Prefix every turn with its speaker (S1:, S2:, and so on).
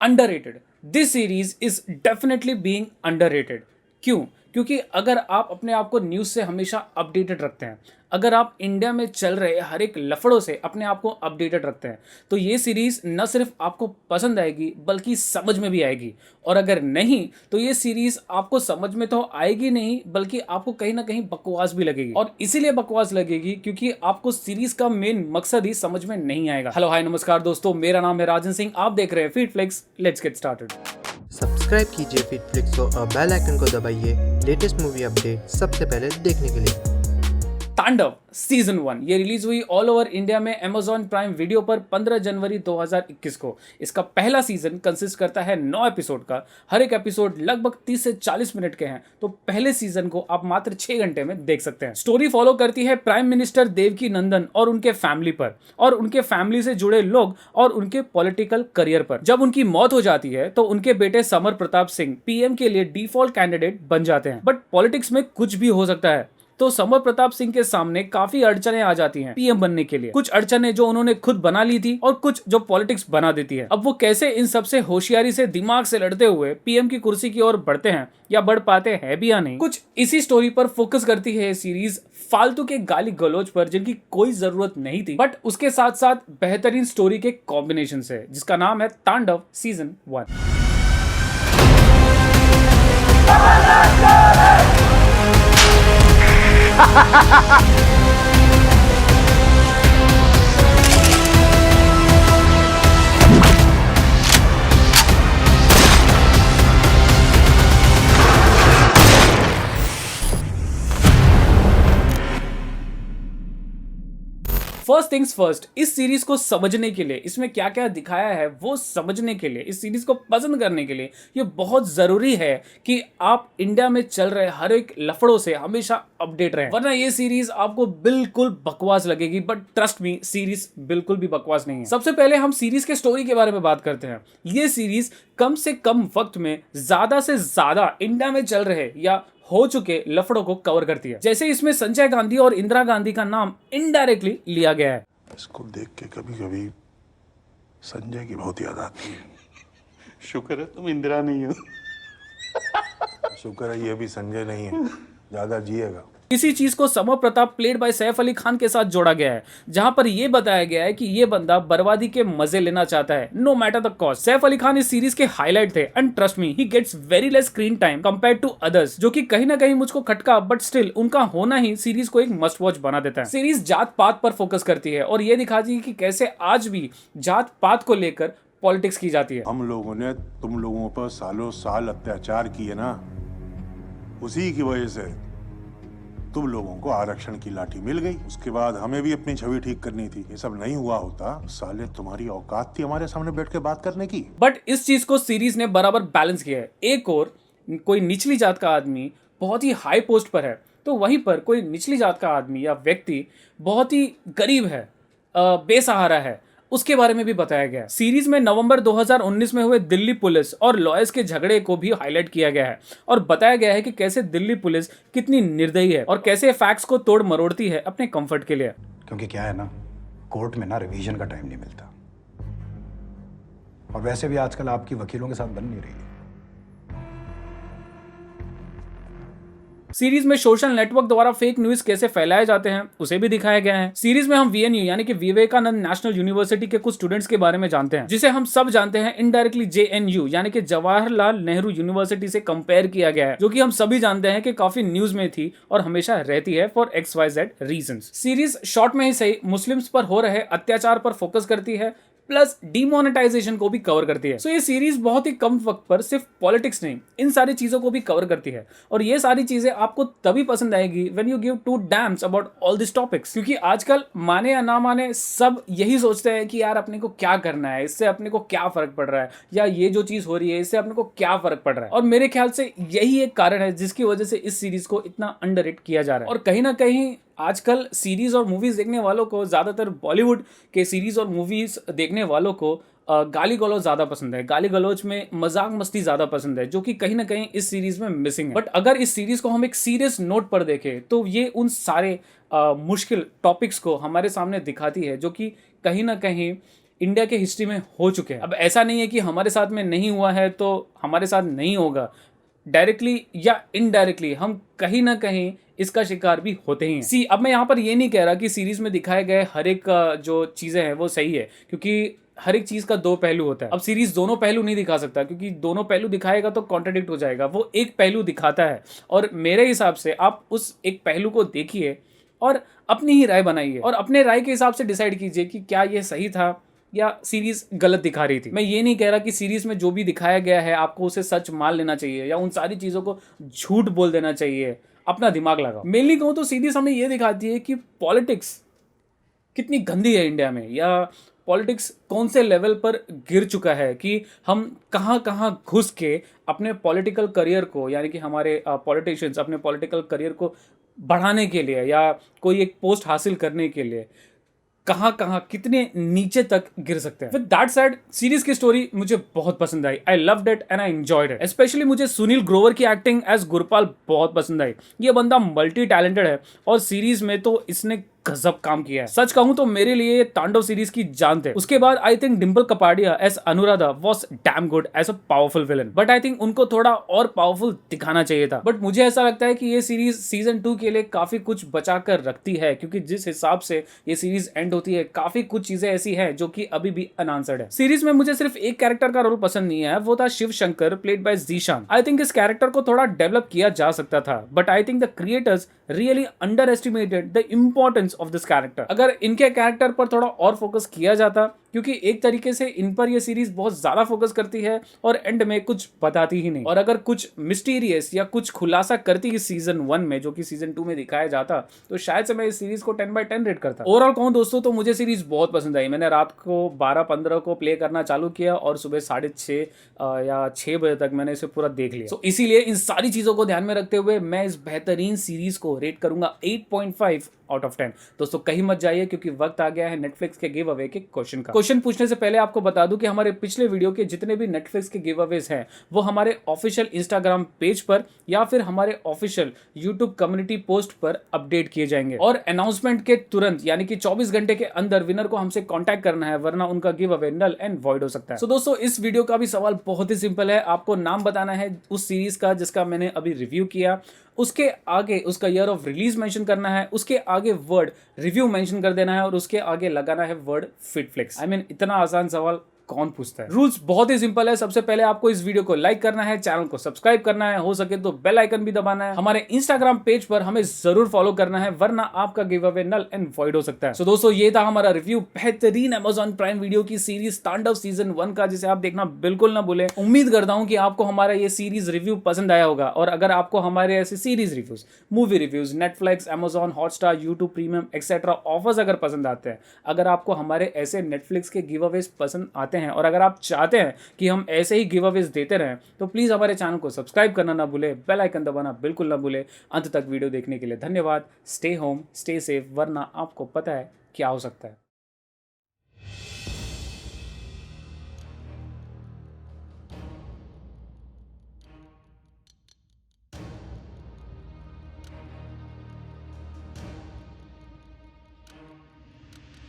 S1: Underrated. This series is definitely being underrated. क्यों? क्योंकि अगर आप अपने आप को न्यूज़ से हमेशा अपडेटेड रखते हैं, अगर आप इंडिया में चल रहे हर एक लफड़ों से अपने आप को अपडेटेड रखते हैं, तो ये सीरीज न सिर्फ आपको पसंद आएगी बल्कि समझ में भी आएगी। और अगर नहीं तो ये सीरीज आपको समझ में तो आएगी नहीं बल्कि आपको कहीं ना कहीं बकवास भी लगेगी। और इसीलिए बकवास लगेगी क्योंकि आपको सीरीज का मेन मकसद ही समझ में नहीं आएगा। हेलो हाय नमस्कार दोस्तों, मेरा नाम है राजन सिंह, आप देख रहे हैं feed flix. Let's get started.
S2: Subscribe कीजिए फिटफ्लिक्स और बेल आइकन को दबाइए लेटेस्ट मूवी अपडेट सबसे पहले देखने के लिए।
S1: तांडव सीजन 1 ये रिलीज हुई ऑल ओवर इंडिया में अमेजॉन प्राइम वीडियो पर 15 जनवरी 2021 को। इसका पहला सीजन कंसिस्ट करता है 9 एपिसोड का। हर एक एपिसोड लगभग 30 से 40 मिनट के हैं, तो पहले सीजन को आप मात्र 6 घंटे में देख सकते हैं। स्टोरी फॉलो करती है प्राइम मिनिस्टर देवकी नंदन और उनके फैमिली पर, और उनके फैमिली से जुड़े लोग और उनके पॉलिटिकल करियर पर। जब उनकी मौत हो जाती है तो उनके बेटे समर प्रताप सिंह पीएम के लिए डिफॉल्ट कैंडिडेट बन जाते हैं। बट पॉलिटिक्स में कुछ भी हो सकता है, तो समर प्रताप सिंह के सामने काफी अड़चने आ जाती हैं पीएम बनने के लिए। कुछ अड़चने जो उन्होंने खुद बना ली थी और कुछ जो पॉलिटिक्स बना देती है। अब वो कैसे इन सबसे होशियारी से दिमाग से लड़ते हुए पीएम की कुर्सी की ओर बढ़ते हैं या बढ़ पाते हैं भी या नहीं, कुछ इसी स्टोरी पर फोकस करती है सीरीज। फालतू के गाली गलौज पर जिनकी कोई जरूरत नहीं थी, बट उसके साथ साथ बेहतरीन स्टोरी के कॉम्बिनेशन से, जिसका नाम है तांडव सीजन 1। फर्स्ट थिंग्स फर्स्ट, इस सीरीज को समझने के लिए, इसमें क्या क्या दिखाया है वो समझने के लिए, इस सीरीज को पसंद करने के लिए ये बहुत जरूरी है कि आप इंडिया में चल रहे हर एक लफड़ों से हमेशा अपडेट रहें, वरना ये सीरीज आपको बिल्कुल बकवास लगेगी। बट ट्रस्ट मी, सीरीज बिल्कुल भी बकवास नहीं है। सबसे पहले हम सीरीज के स्टोरी के बारे में बात करते हैं। ये सीरीज कम से कम वक्त में ज्यादा से ज्यादा इंडिया में चल रहे या हो चुके लफड़ों को कवर करती है। जैसे इसमें संजय गांधी और इंदिरा गांधी का नाम इनडायरेक्टली लिया गया है।
S3: इसको देख के कभी कभी संजय की बहुत याद आती है।
S4: शुक्र है तुम इंदिरा नहीं हो।
S3: शुक्र है ये भी संजय नहीं है, ज्यादा जिएगा।
S1: इसी चीज को summer Pratap played by Saif Ali Khan के साथ जोड़ा गया है, जहां पर यह बताया गया है कि यह बंदा बर्बादी के मजे लेना चाहता है, no matter the cost. Saif Ali Khan इस सीरीज के हाईलाइट थे and trust me, he gets very less screen time compared to others, जो कि कहीं ना कहीं मुझको खटका, बट स्टिल उनका होना ही सीरीज को एक मस्ट वॉच बना देता है। सीरीज जात पात पर फोकस करती है और यह दिखाती है कि कैसे आज भी जात पात को लेकर पॉलिटिक्स की जाती है।
S3: हम लोगों ने तुम लोगों पर सालों साल अत्याचार किए ना, उसी की वजह से तुम लोगों को आरक्षण की लाठी मिल गई। उसके बाद हमें भी अपनी छवि ठीक करनी थी। ये सब नहीं हुआ होता, साले तुम्हारी औकात थी हमारे सामने बैठ के बात करने की।
S1: बट इस चीज को सीरीज ने बराबर बैलेंस किया है। एक और कोई निचली जात का आदमी बहुत ही हाई पोस्ट पर है, तो वहीं पर कोई निचली जात का आदमी या व्यक्ति बहुत ही गरीब है, बेसहारा है, उसके बारे में भी बताया गया है। सीरीज में नवंबर 2019 में हुए दिल्ली पुलिस और लॉयर्स के झगड़े को भी हाईलाइट किया गया है और बताया गया है कि कैसे दिल्ली पुलिस कितनी निर्दयी है और कैसे फैक्ट्स को तोड़ मरोड़ती है अपने कंफर्ट के लिए।
S5: क्योंकि क्या है ना, कोर्ट में ना रिवीजन का टाइम नहीं मिलता, और वैसे भी आजकल आपकी वकीलों के साथ बन नहीं रही है।
S1: सीरीज में सोशल नेटवर्क द्वारा फेक न्यूज कैसे फैलाए जाते हैं उसे भी दिखाया गया है। सीरीज में हम वीएनयू यानी कि विवेकानंद नेशनल यूनिवर्सिटी के कुछ स्टूडेंट्स के बारे में जानते हैं, जिसे हम सब जानते हैं इनडायरेक्टली जेएनयू यानी कि जवाहरलाल नेहरू यूनिवर्सिटी से कंपेयर किया गया है, जो कि हम सभी जानते हैं कि काफी न्यूज में थी और हमेशा रहती है for XYZ reasons. Series short में ही सही मुस्लिम्स पर हो रहे अत्याचार पर फोकस करती है, प्लस डिमोनेटाइजेशन को भी कवर करती है। सो ये सीरीज बहुत ही कम वक्त पर सिर्फ पॉलिटिक्स नहीं, इन सारी चीजों को भी कवर करती है। और ये सारी चीजें आपको तभी पसंद आएगी when you give two damns about all this topics, क्योंकि आजकल माने या ना माने सब यही सोचते हैं कि यार अपने को क्या करना है, इससे अपने को क्या फर्क पड़ रहा है, या ये जो चीज हो रही है इससे अपने को क्या फर्क पड़ रहा है। और मेरे ख्याल से यही एक कारण है जिसकी वजह से इस सीरीज को इतना अंडररेट किया जा रहा है। और कहीं ना कहीं आजकल सीरीज और मूवीज देखने वालों को, ज्यादातर बॉलीवुड के सीरीज और मूवीज देखने वालों को गाली गलौज ज्यादा पसंद है, गाली गलौज में मजाक मस्ती ज्यादा पसंद है, जो कि कहीं ना कहीं इस सीरीज में मिसिंग है। बट अगर इस सीरीज को हम एक सीरियस नोट पर देखें तो ये उन सारे मुश्किल टॉपिक्स को हमारे सामने दिखाती है जो कि कहीं ना कहीं इंडिया के हिस्ट्री में हो चुके हैं। अब ऐसा नहीं है कि हमारे साथ में नहीं हुआ है तो हमारे साथ नहीं होगा, डायरेक्टली या इनडायरेक्टली हम कहीं ना कहीं इसका शिकार भी होते ही हैं। अब मैं यहाँ पर ये नहीं कह रहा कि सीरीज में दिखाए गए हर एक जो चीजें हैं वो सही है, क्योंकि हर एक चीज का दो पहलू होता है। अब सीरीज दोनों पहलू नहीं दिखा सकता, क्योंकि दोनों पहलू दिखाएगा तो कॉन्ट्रडिक्ट हो जाएगा। वो एक पहलू दिखाता है और मेरे हिसाब से आप उस एक पहलू को देखिए और अपनी ही राय बनाइए और अपने राय के हिसाब से डिसाइड कीजिए कि क्या ये सही था या सीरीज गलत दिखा रही थी। मैं ये नहीं कह रहा कि सीरीज में जो भी दिखाया गया है आपको उसे सच मान लेना चाहिए या उन सारी चीजों को झूठ बोल देना चाहिए। अपना दिमाग लगाओ। मेनली कहूँ तो सीरीज हमें ये दिखाती है कि पॉलिटिक्स कितनी गंदी है इंडिया में, या पॉलिटिक्स कौन से लेवल पर गिर चुका है कि हम कहाँ कहाँ घुस के अपने पॉलिटिकल करियर को, यानी कि हमारे पॉलिटिशियंस अपने पॉलिटिकल करियर को बढ़ाने के लिए या कोई एक पोस्ट हासिल करने के लिए कहाँ कहाँ कितने नीचे तक गिर सकते हैं। विद दैट सेड, सीरीज की स्टोरी मुझे बहुत पसंद आई। I loved it and I enjoyed it. Specially मुझे सुनील ग्रोवर की एक्टिंग एज गुरपाल बहुत पसंद आई। ये बंदा मल्टी टैलेंटेड है और सीरीज में तो इसने गजब काम किया है। सच कहूं तो मेरे लिए ये तांडव सीरीज की जान थे। उसके बाद I think Dimple Kapadia as Anuradha was damn good as a powerful villain, but I think उनको थोड़ा और पावरफुल दिखाना चाहिए था। बट मुझे ऐसा लगता है कि ये सीरीज सीजन 2 के लिए काफी कुछ बचा कर रखती है, क्योंकि जिस हिसाब से ये सीरीज एंड होती है काफी कुछ चीजें ऐसी हैं जो कि अभी भी अनआंसर्ड है। सीरीज में मुझे सिर्फ एक कैरेक्टर का रोल पसंद नहीं है, वो था Shiv Shankar played by Zeeshan. I think इस कैरेक्टर को थोड़ा डेवलप किया जा सकता था, but I think the creators really underestimated the importance of this character. अगर इनके कैरेक्टर पर थोड़ा और फोकस किया जाता, क्योंकि एक तरीके से इन पर यह सीरीज बहुत ज्यादा फोकस करती है और एंड में कुछ बताती ही नहीं, और अगर कुछ मिस्टीरियस या कुछ खुलासा करती इस सीजन 1 में जो कि सीजन 2 में दिखाया जाता, तो शायद से मैं इस सीरीज को 10/10 रेट करता। ओवरऑल कहूं दोस्तों तो मुझे सीरीज बहुत पसंद आई। मैंने रात को 12-15 को प्ले करना चालू किया और सुबह 6:30 या 6 बजे तक मैंने इसे पूरा देख लिया। तो इसीलिए इन सारी चीजों को ध्यान में रखते हुए मैं इस बेहतरीन सीरीज को रेट करूंगा 8.5 आउट ऑफ 10। दोस्तों कहीं मत जाइए, क्योंकि वक्त आ गया है नेटफ्लिक्स के गिव अवे के क्वेश्चन का। क्वेश्चन पूछने से पहले आपको बता दूं कि हमारे पिछले वीडियो के जितने भी नेटफ्लिक्स के गिव अवेज हैं वो हमारे ऑफिशियल इंस्टाग्राम पेज पर या फिर हमारे ऑफिशियल यूट्यूब कम्युनिटी पोस्ट पर अपडेट किए जाएंगे, और अनाउंसमेंट के तुरंत यानी कि 24 घंटे के अंदर विनर को हमसे कांटेक्ट करना है, वरना उनका give away null and void हो सकता है। सो दोस्तों इस वीडियो का भी सवाल बहुत ही सिंपल है। आपको नाम बताना है उस सीरीज का जिसका मैंने अभी रिव्यू किया, उसके आगे उसका ईयर ऑफ रिलीज मेंशन करना है, उसके आगे वर्ड रिव्यू मेंशन कर देना है और उसके आगे लगाना है वर्ड फिटफ्लिक्स। आई मीन इतना आसान सवाल कौन पूछता है। रूल्स बहुत ही सिंपल है। सबसे पहले आपको इस वीडियो को लाइक करना है, चैनल को सब्सक्राइब करना है, हो सके तो बेल आइकन भी दबाना है, हमारे इंस्टाग्राम पेज पर हमें जरूर फॉलो करना है, वरना आपका give away null and void हो सकता है। सो दोस्तों ये था हमारा रिव्यू बेहतरीन Amazon प्राइम वीडियो की सीरीज तांडव सीजन 1 का, जिसे आप देखना बिल्कुल ना भूलें। उम्मीद करता हूं कि आपको हमारा ये सीरीज रिव्यू पसंद आया होगा, और अगर आपको हमारे ऐसे series reviews, movie reviews, Netflix, Amazon Hotstar, YouTube premium etcetera offers अगर पसंद आते हैं, अगर आपको हमारे ऐसे नेटफ्लिक्स के गिव अवेज पसंद आते हैं और अगर आप चाहते हैं कि हम ऐसे ही गिव अवेज देते रहें, तो प्लीज हमारे चैनल को सब्सक्राइब करना ना भूले, बेल आइकन दबाना बिल्कुल ना भूले। अंत तक वीडियो देखने के लिए धन्यवाद। स्टे होम, स्टे सेफ, वरना आपको पता है क्या हो सकता है।